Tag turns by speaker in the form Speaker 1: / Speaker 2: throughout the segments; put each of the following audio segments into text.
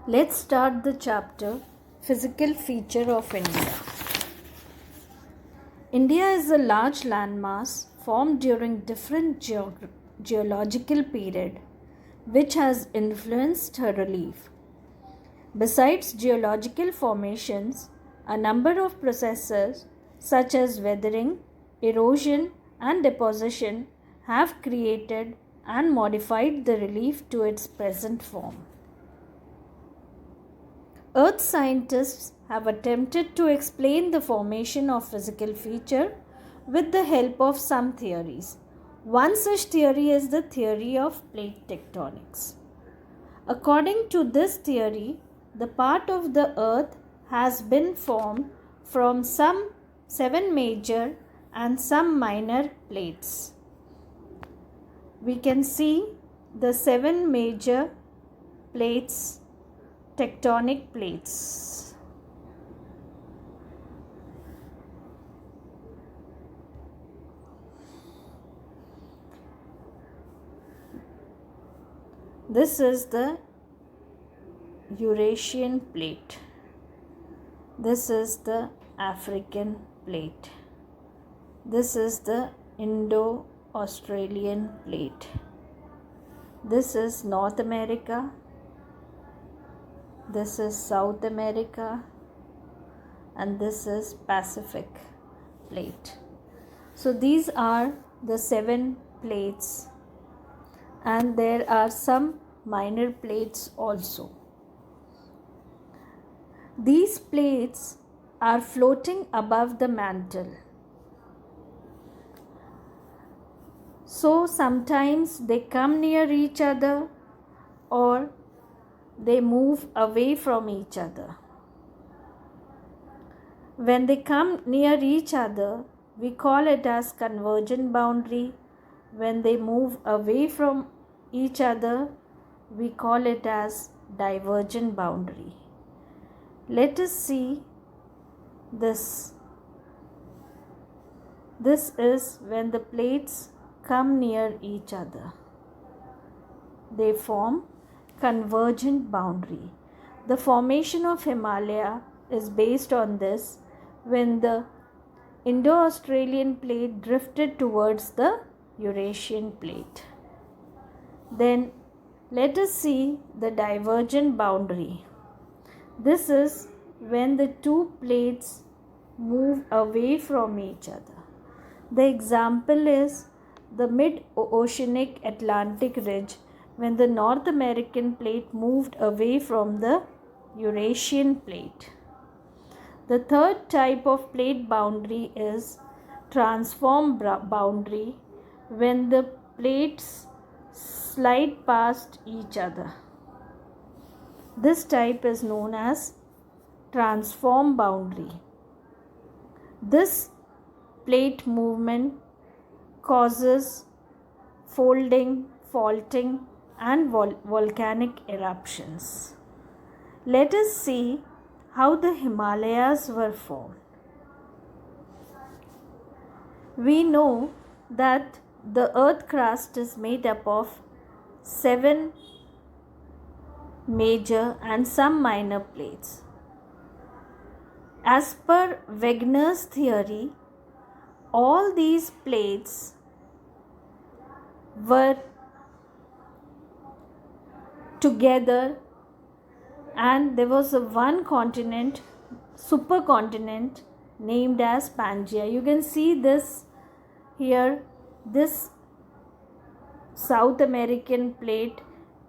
Speaker 1: Let's start the chapter Physical Feature of India. India is a large landmass formed during different geological period which has influenced her relief. Besides geological formations, a number of processes such as weathering, erosion and deposition have created and modified the relief to its present form. Earth scientists have attempted to explain the formation of physical feature with the help of some theories. One such theory is the theory of plate tectonics. According to this theory, the part of the earth has been formed from some 7 major and some minor plates. We can see the 7 major plates, tectonic plates. This is the Eurasian plate. This is the African plate. This is the Indo-Australian plate. This is North America. This is South America, and this is Pacific plate. So these are the 7 plates, and there are some minor plates also. These plates are floating above the mantle. So sometimes they come near each other or they move away from each other. When they come near each other, we call it as convergent boundary. When they move away from each other, we call it as divergent boundary. Let us see this. This is when the plates come near each other. They form convergent boundary. The formation of Himalaya is based on this when the Indo-Australian plate drifted towards the Eurasian plate. Then let us see the divergent boundary. This is when the 2 plates move away from each other. The example is the mid-oceanic Atlantic ridge when the North American plate moved away from the Eurasian plate. The third type of plate boundary is transform boundary when the plates slide past each other. This type is known as transform boundary. This plate movement causes folding, faulting, and volcanic eruptions. Let us see how the Himalayas were formed. We know that the earth crust is made up of 7 major and some minor plates. As per Wegener's theory, all these plates were together and there was one continent, supercontinent named as Pangaea. You can see this here, this South American plate,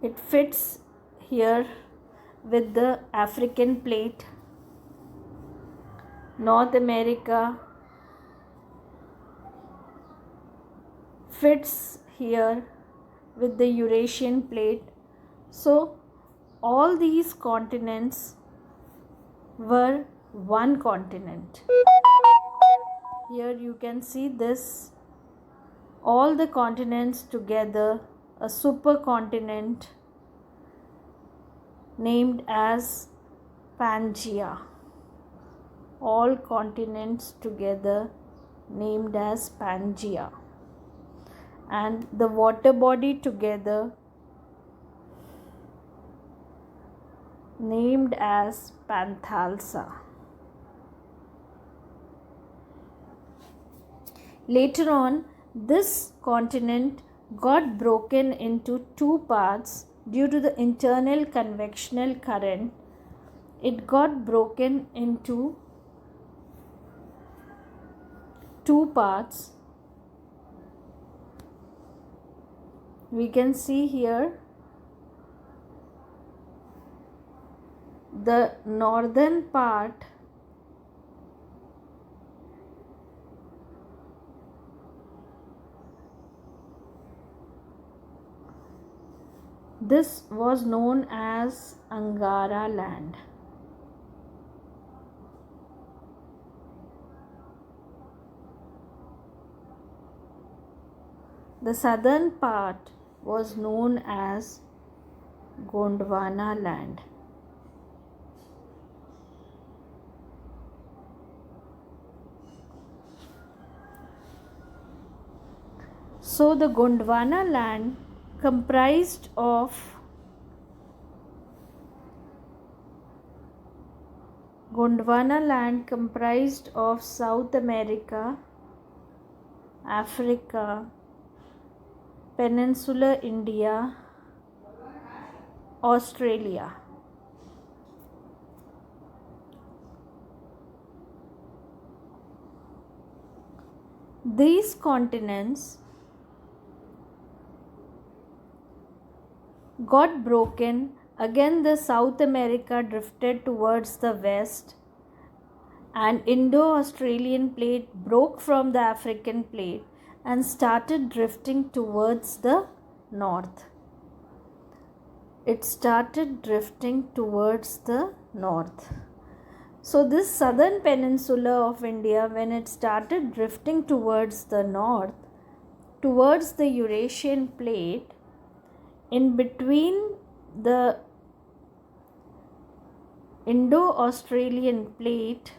Speaker 1: it fits here with the African plate. North America fits here with the Eurasian plate. So all these continents were one continent. Here you can see this, all the continents together, a supercontinent named as Pangaea. All continents together named as Pangaea. And the water body together named as Panthalassa. Later on, this continent got broken into two parts due to the internal convectional current. It got broken into two parts. We can see here the northern part this was known as Angara land. The southern part was known as Gondwana land. So the Gondwana land comprised of South America, Africa, Peninsular India, Australia. These continents got broken. Again, the South America drifted towards the west, and Indo-Australian plate broke from the African plate and started drifting towards the north. It started drifting towards the north. So this southern peninsula of India, when it started drifting towards the north, towards the Eurasian plate, in between the Indo-Australian plate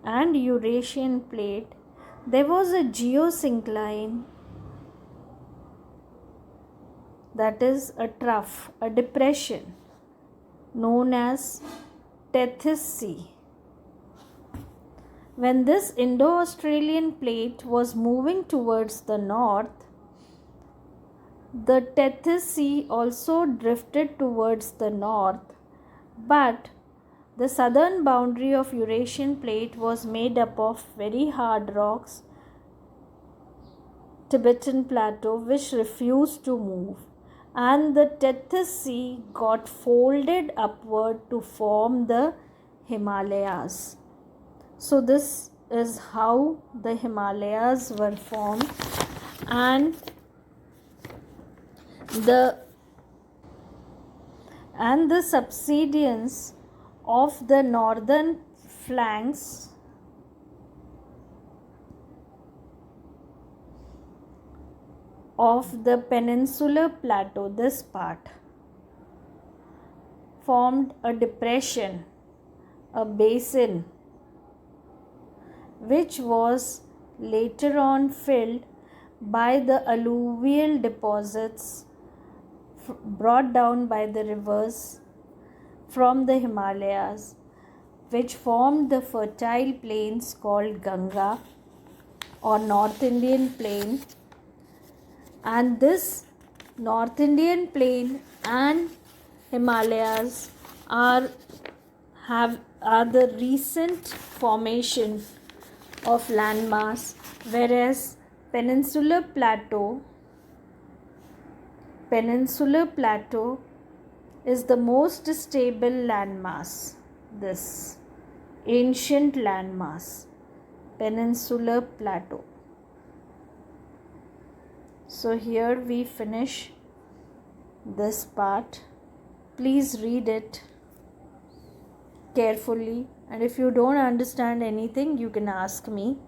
Speaker 1: and Eurasian plate, there was a geosyncline, that is a trough, a depression known as Tethys Sea. When this Indo-Australian plate was moving towards the north, the Tethys Sea also drifted towards the north, but the southern boundary of Eurasian plate was made up of very hard rocks, Tibetan plateau, which refused to move, and the Tethys Sea got folded upward to form the Himalayas. So this is how the Himalayas were formed, and the subsidence of the northern flanks of the peninsular plateau, this part, formed a depression, a basin, which was later on filled by the alluvial deposits brought down by the rivers from the Himalayas, which formed the fertile plains called Ganga or North Indian plain. And this North Indian plain and Himalayas are the recent formation of landmass, whereas Peninsular Plateau is the most stable landmass, this ancient landmass, Peninsular Plateau. So here we finish this part. Please read it carefully, and if you don't understand anything, you can ask me.